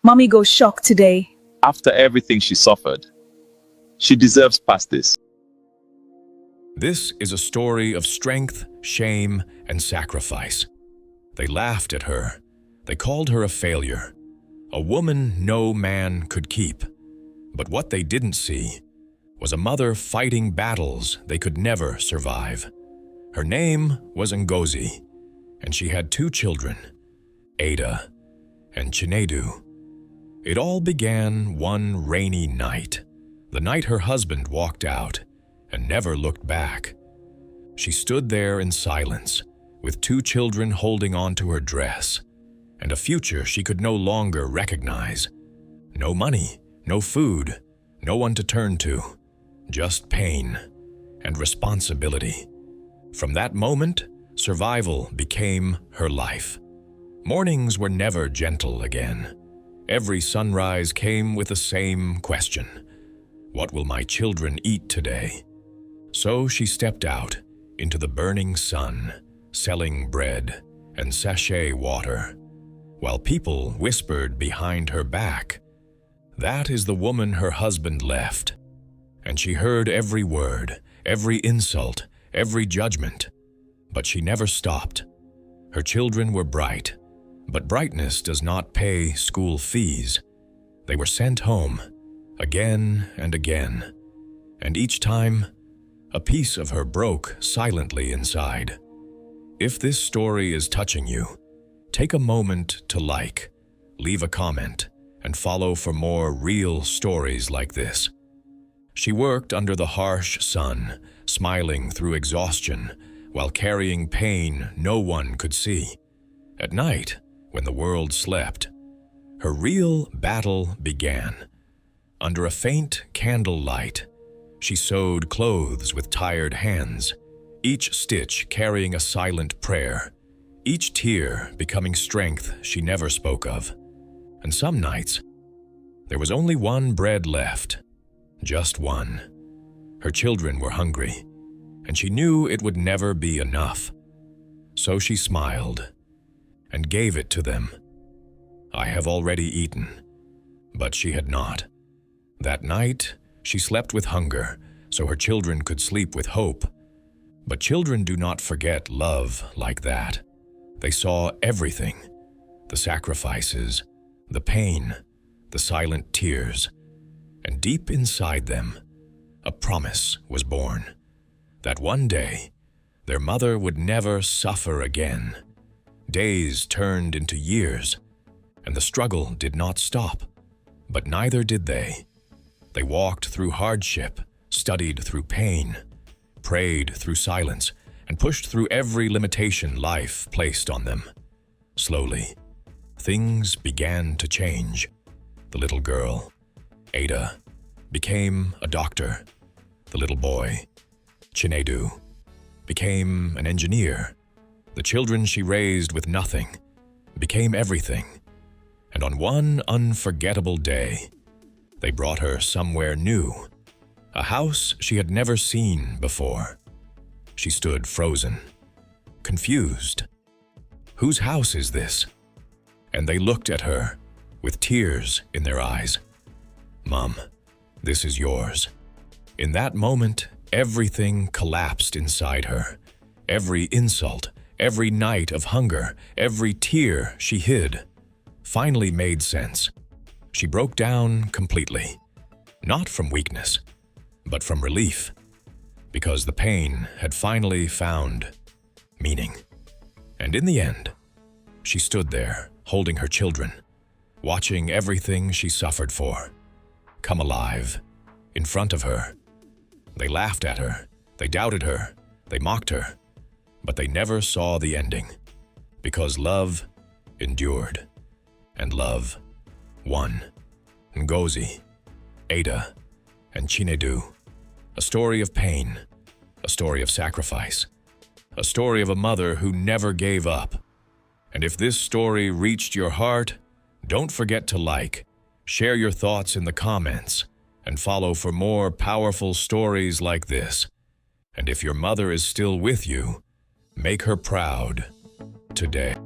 Mommy goes shocked today. After everything she suffered, she deserves past this. This is a story of strength, shame, and sacrifice. They laughed at her. They called her a failure, a woman no man could keep. But what they didn't see was a mother fighting battles they could never survive. Her name was Ngozi, and she had 2 children, Ada and Chinedu. It all began one rainy night, the night her husband walked out and never looked back. She stood there in silence, with 2 children holding onto her dress, and a future she could no longer recognize. No money, no food, no one to turn to, just pain and responsibility. From that moment, survival became her life. Mornings were never gentle again. Every sunrise came with the same question: what will my children eat today? So she stepped out into the burning sun, selling bread and sachet water, while people whispered behind her back, "That is the woman her husband left." And she heard every word, every insult, every judgment. But she never stopped. Her children were bright, but brightness does not pay school fees. They were sent home, again and again, and each time, a piece of her broke silently inside. If this story is touching you, take a moment to like, leave a comment, and follow for more real stories like this. She worked under the harsh sun, smiling through exhaustion, while carrying pain no one could see. At night, when the world slept, her real battle began. Under a faint candle light, she sewed clothes with tired hands, each stitch carrying a silent prayer, each tear becoming strength she never spoke of. And some nights, there was only one bread left, just one. Her children were hungry, and she knew it would never be enough. So she smiled and gave it to them. I have already eaten, but she had not. That night, she slept with hunger, so her children could sleep with hope. But children do not forget love like that. They saw everything: the sacrifices, the pain, the silent tears. And deep inside them, a promise was born, that one day, their mother would never suffer again. Days turned into years, and the struggle did not stop, but neither did they. They walked through hardship, studied through pain, prayed through silence, and pushed through every limitation life placed on them. Slowly, things began to change. The little girl, Ada, became a doctor. The little boy, Chinedu, became an engineer. The children she raised with nothing became everything. And on one unforgettable day, they brought her somewhere new, a house she had never seen before. She stood frozen, confused. Whose house is this? And they looked at her with tears in their eyes. Mom, this is yours. In that moment, everything collapsed inside her. Every insult, every night of hunger, every tear she hid, finally made sense. She broke down completely, not from weakness, but from relief, because the pain had finally found meaning. And in the end, she stood there, holding her children, watching everything she suffered for come alive in front of her. They laughed at her, they doubted her, they mocked her, but they never saw the ending, because love endured, and love won. Ngozi, Ada, and Chinedu, a story of pain, a story of sacrifice, a story of a mother who never gave up. And if this story reached your heart, don't forget to like, share your thoughts in the comments, and follow for more powerful stories like this. And if your mother is still with you, make her proud today.